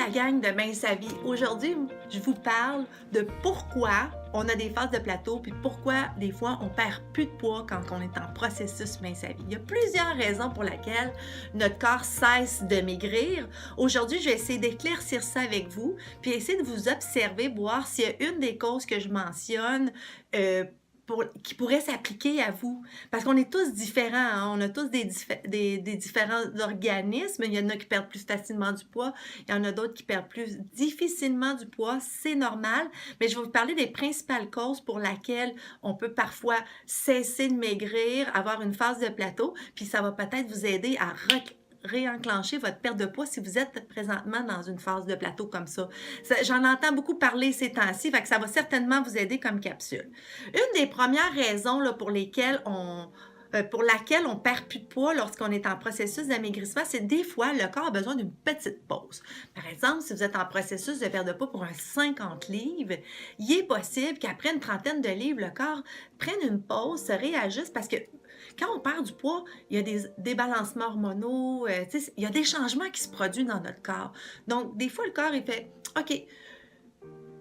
la gang de Mince à Vie. Aujourd'hui, je vous parle de pourquoi on a des phases de plateau puis pourquoi des fois on perd plus de poids quand on est en processus Mince à Vie. Il y a plusieurs raisons pour lesquelles notre corps cesse de maigrir. Aujourd'hui, je vais essayer d'éclaircir ça avec vous puis essayer de vous observer, voir s'il y a une des causes que je mentionne qui pourrait s'appliquer à vous. Parce qu'on est tous différents, hein? On a tous des différents organismes. Il y en a qui perdent plus facilement du poids, il y en a d'autres qui perdent plus difficilement du poids, c'est normal. Mais je vais vous parler des principales causes pour lesquelles on peut parfois cesser de maigrir, avoir une phase de plateau, puis ça va peut-être vous aider à réenclencher votre perte de poids si vous êtes présentement dans une phase de plateau comme ça. J'en entends beaucoup parler ces temps-ci, fait que ça va certainement vous aider comme capsule. Une des premières raisons là, pour laquelle on perd plus de poids lorsqu'on est en processus d'amaigrissement, c'est des fois le corps a besoin d'une petite pause. Par exemple, si vous êtes en processus de perte de poids pour un 50 livres, il est possible qu'après une trentaine de livres, le corps prenne une pause, se réajuste parce que quand on perd du poids, il y a des débalancements hormonaux, il y a des changements qui se produisent dans notre corps. Donc, des fois, le corps, il fait « OK,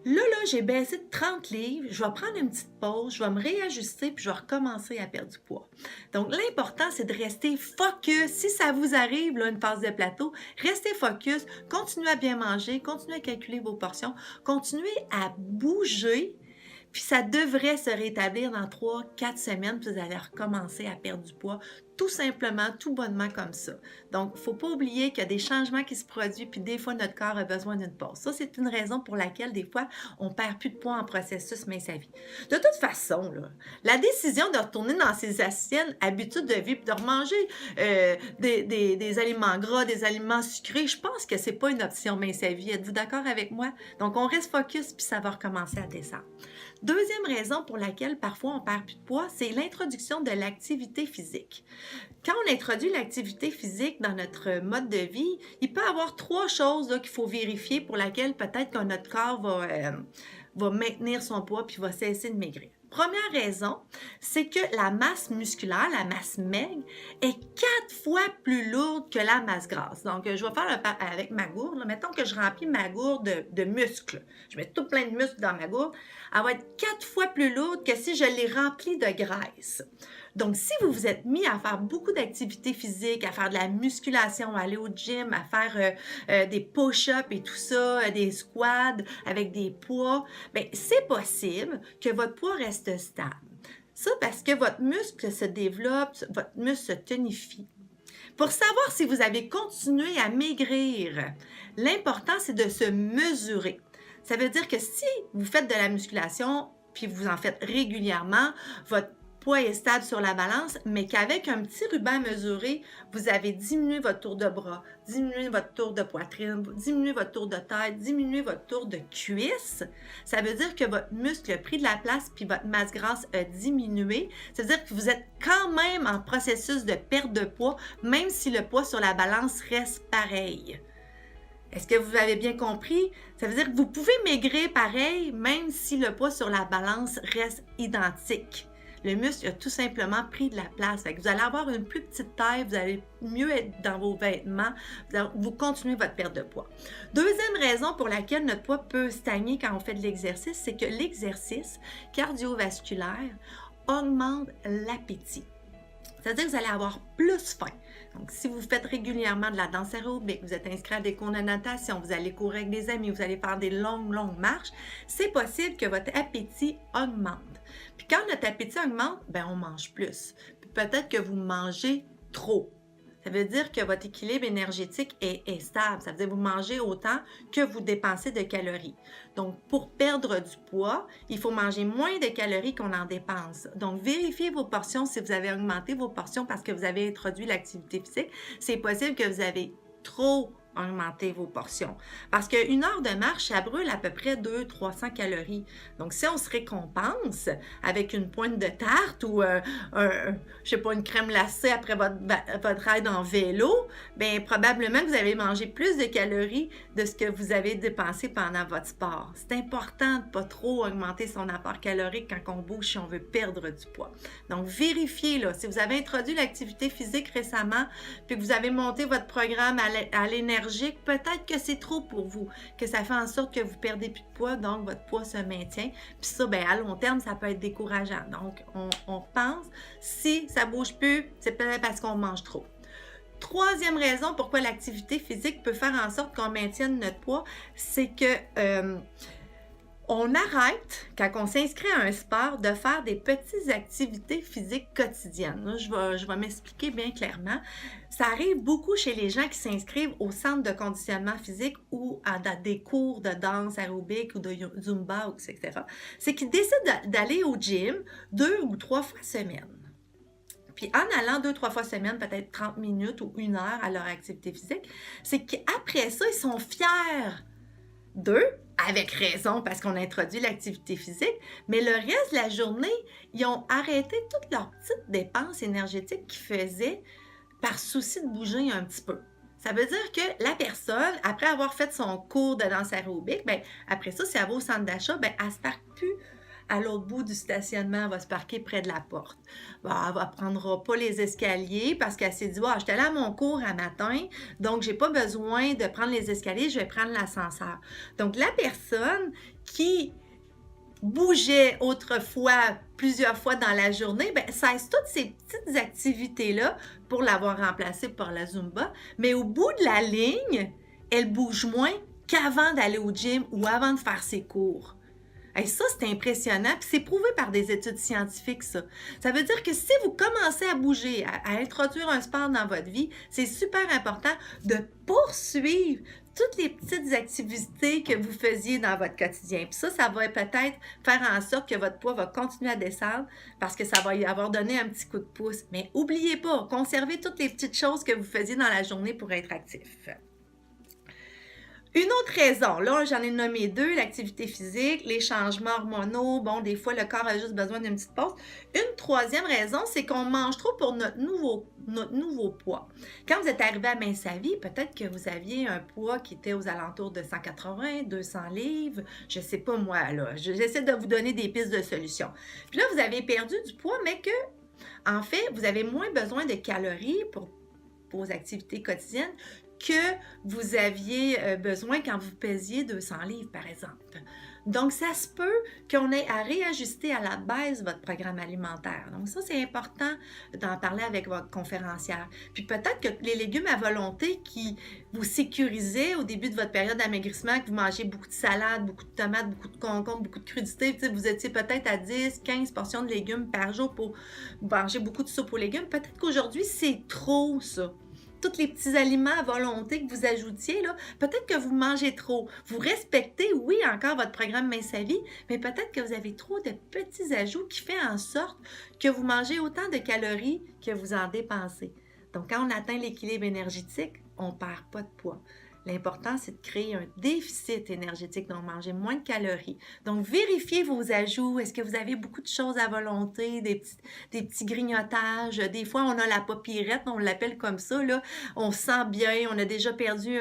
là, j'ai baissé de 30 livres, je vais prendre une petite pause, je vais me réajuster, puis je vais recommencer à perdre du poids. » Donc, l'important, c'est de rester focus. Si ça vous arrive, là, une phase de plateau, restez focus, continuez à bien manger, continuez à calculer vos portions, continuez à bouger, puis ça devrait se rétablir dans 3-4 semaines, puis vous allez recommencer à perdre du poids, tout simplement, tout bonnement comme ça. Donc, il ne faut pas oublier qu'il y a des changements qui se produisent, puis des fois, notre corps a besoin d'une pause. Ça, c'est une raison pour laquelle, des fois, on perd plus de poids en processus mince à vie. De toute façon, là, la décision de retourner dans ses anciennes habitudes de vie, puis de remanger des aliments gras, des aliments sucrés, je pense que c'est pas une option mince à vie. Êtes-vous d'accord avec moi? Donc, on reste focus, puis ça va recommencer à descendre. Deuxième raison pour laquelle parfois on perd plus de poids, c'est l'introduction de l'activité physique. Quand on introduit l'activité physique dans notre mode de vie, il peut y avoir 3 choses qu'il faut vérifier pour lesquelles peut-être que notre corps va maintenir son poids puis va cesser de maigrir. Première raison, c'est que la masse musculaire, la masse maigre, est 4 fois plus lourde que la masse grasse. Donc, je vais faire avec ma gourde. Là. Mettons que je remplis ma gourde de muscles. Je mets tout plein de muscles dans ma gourde. Elle va être 4 fois plus lourde que si je l'ai remplie de graisse. Donc, si vous vous êtes mis à faire beaucoup d'activités physiques, à faire de la musculation, à aller au gym, à faire des push-ups et tout ça, des squats avec des poids, bien, c'est possible que votre poids reste stable. Ça parce que votre muscle se développe, votre muscle se tonifie. Pour savoir si vous avez continué à maigrir, l'important, c'est de se mesurer. Ça veut dire que si vous faites de la musculation, puis vous en faites régulièrement, votre poids est stable sur la balance, mais qu'avec un petit ruban mesuré, vous avez diminué votre tour de bras, diminué votre tour de poitrine, diminué votre tour de tête, diminué votre tour de cuisse. Ça veut dire que votre muscle a pris de la place puis votre masse grasse a diminué. Ça veut dire que vous êtes quand même en processus de perte de poids, même si le poids sur la balance reste pareil. Est-ce que vous avez bien compris? Ça veut dire que vous pouvez maigrir pareil, même si le poids sur la balance reste identique. Le muscle a tout simplement pris de la place. Fait que vous allez avoir une plus petite taille, vous allez mieux être dans vos vêtements, vous continuez votre perte de poids. Deuxième raison pour laquelle notre poids peut stagner quand on fait de l'exercice, c'est que l'exercice cardiovasculaire augmente l'appétit. C'est-à-dire que vous allez avoir plus faim. Donc, si vous faites régulièrement de la danse aérobique, vous êtes inscrit à des cours de natation, vous allez courir avec des amis, vous allez faire des longues marches, c'est possible que votre appétit augmente. Puis quand notre appétit augmente, bien, on mange plus. Puis peut-être que vous mangez trop. Ça veut dire que votre équilibre énergétique est stable. Ça veut dire que vous mangez autant que vous dépensez de calories. Donc, pour perdre du poids, il faut manger moins de calories qu'on en dépense. Donc, vérifiez vos portions si vous avez augmenté vos portions parce que vous avez introduit l'activité physique. C'est possible que vous avez trop augmenter vos portions. Parce qu'une heure de marche, ça brûle à peu près 200-300 calories. Donc, si on se récompense avec une pointe de tarte ou, je sais pas, une crème glacée après votre ride en vélo, bien, probablement que vous avez mangé plus de calories de ce que vous avez dépensé pendant votre sport. C'est important de ne pas trop augmenter son apport calorique quand on bouge si on veut perdre du poids. Donc, vérifiez, là, si vous avez introduit l'activité physique récemment, puis que vous avez monté votre programme à l'énergie, léthargique, peut-être que c'est trop pour vous, que ça fait en sorte que vous perdez plus de poids, donc votre poids se maintient. Puis ça, à long terme, ça peut être décourageant. Donc, on pense, si ça bouge plus, c'est peut-être parce qu'on mange trop. Troisième raison pourquoi l'activité physique peut faire en sorte qu'on maintienne notre poids, c'est que on arrête, quand on s'inscrit à un sport, de faire des petites activités physiques quotidiennes. Là, je vais m'expliquer bien clairement. Ça arrive beaucoup chez les gens qui s'inscrivent au centre de conditionnement physique ou à des cours de danse aérobique ou de Zumba, etc. C'est qu'ils décident d'aller au gym 2 ou 3 fois semaine. Puis en allant 2-3 fois semaine, peut-être 30 minutes ou 1 heure à leur activité physique, c'est qu'après ça, ils sont fiers d'eux, avec raison parce qu'on a introduit l'activité physique, mais le reste de la journée, ils ont arrêté toutes leurs petites dépenses énergétiques qu'ils faisaient par souci de bouger un petit peu. Ça veut dire que la personne, après avoir fait son cours de danse aérobique, après ça, si elle va au centre d'achat, elle ne se parque plus à l'autre bout du stationnement, elle va se parquer près de la porte. Elle ne prendra pas les escaliers parce qu'elle s'est dit, j'étais là à mon cours à matin, donc je n'ai pas besoin de prendre les escaliers, je vais prendre l'ascenseur. Donc, la personne qui bougeait autrefois plusieurs fois dans la journée, cesse toutes ces petites activités-là pour l'avoir remplacée par la Zumba, mais au bout de la ligne, elle bouge moins qu'avant d'aller au gym ou avant de faire ses cours. Et ça, c'est impressionnant, puis c'est prouvé par des études scientifiques, ça. Ça veut dire que si vous commencez à bouger, à introduire un sport dans votre vie, c'est super important de poursuivre toutes les petites activités que vous faisiez dans votre quotidien. Puis ça va peut-être faire en sorte que votre poids va continuer à descendre parce que ça va y avoir donné un petit coup de pouce. Mais n'oubliez pas, conservez toutes les petites choses que vous faisiez dans la journée pour être actif. Une autre raison, là j'en ai nommé 2, l'activité physique, les changements hormonaux, des fois le corps a juste besoin d'une petite pause. Une troisième raison, c'est qu'on mange trop pour notre nouveau poids. Quand vous êtes arrivé à Mince à Vie, peut-être que vous aviez un poids qui était aux alentours de 180, 200 livres, je sais pas moi, là, j'essaie de vous donner des pistes de solutions. Puis là, vous avez perdu du poids, mais que, en fait, vous avez moins besoin de calories pour vos activités quotidiennes que vous aviez besoin quand vous pesiez 200 livres, par exemple. Donc, ça se peut qu'on ait à réajuster à la baisse votre programme alimentaire. Donc, ça, c'est important d'en parler avec votre conférencière. Puis peut-être que les légumes à volonté qui vous sécurisaient au début de votre période d'amaigrissement, que vous mangez beaucoup de salade, beaucoup de tomates, beaucoup de concombres, beaucoup de crudités, vous étiez peut-être à 10, 15 portions de légumes par jour pour manger beaucoup de soupe aux légumes. Peut-être qu'aujourd'hui, c'est trop, ça. Tous les petits aliments à volonté que vous ajoutiez, là, peut-être que vous mangez trop. Vous respectez, oui, encore votre programme Mince à Vie, mais peut-être que vous avez trop de petits ajouts qui font en sorte que vous mangez autant de calories que vous en dépensez. Donc, quand on atteint l'équilibre énergétique, on ne perd pas de poids. L'important, c'est de créer un déficit énergétique, donc manger moins de calories. Donc, vérifiez vos ajouts. Est-ce que vous avez beaucoup de choses à volonté, des petits grignotages? Des fois, on a la papillerette, on l'appelle comme ça, là. On se sent bien, on a déjà perdu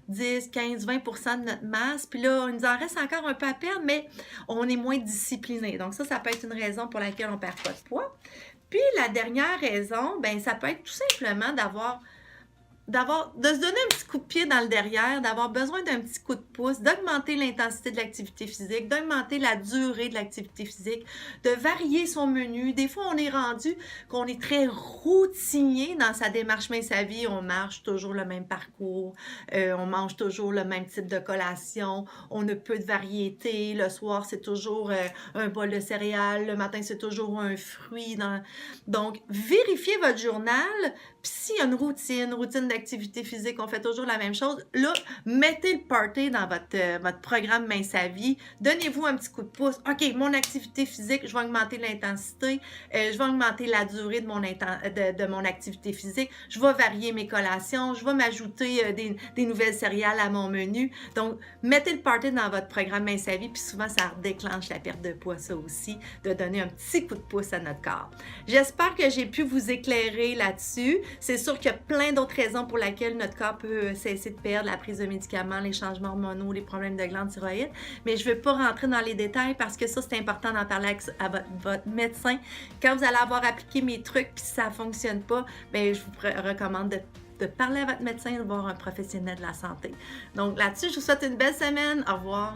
10, 15, 20% de notre masse. Puis là, il nous en reste encore un peu à perdre, mais on est moins discipliné. Donc ça peut être une raison pour laquelle on ne perd pas de poids. Puis la dernière raison, ça peut être tout simplement de se donner un petit coup de pied dans le derrière, d'avoir besoin d'un petit coup de pouce, d'augmenter l'intensité de l'activité physique, d'augmenter la durée de l'activité physique, de varier son menu. Des fois, on est rendu qu'on est très routinier dans sa démarche Mince à Vie. On marche toujours le même parcours, on mange toujours le même type de collation, on a peu de variété. Le soir, c'est toujours un bol de céréales. Le matin, c'est toujours un fruit. Donc, vérifiez votre journal. Puis s'il y a une routine d'activité physique, on fait toujours la même chose, là, mettez le party dans votre programme Mince à Vie. Donnez-vous un petit coup de pouce. OK, mon activité physique, je vais augmenter l'intensité, je vais augmenter la durée de mon activité physique, je vais varier mes collations, je vais m'ajouter des nouvelles céréales à mon menu. Donc, mettez le party dans votre programme Mince à Vie, puis souvent, ça déclenche la perte de poids, ça aussi, de donner un petit coup de pouce à notre corps. J'espère que j'ai pu vous éclairer là-dessus. C'est sûr qu'il y a plein d'autres raisons pour lesquelles notre corps peut cesser de perdre, la prise de médicaments, les changements hormonaux, les problèmes de glandes thyroïdes, mais je ne vais pas rentrer dans les détails parce que ça, c'est important d'en parler à votre médecin. Quand vous allez avoir appliqué mes trucs et si ça ne fonctionne pas, je vous recommande de parler à votre médecin, de voir un professionnel de la santé. Donc là-dessus, je vous souhaite une belle semaine. Au revoir.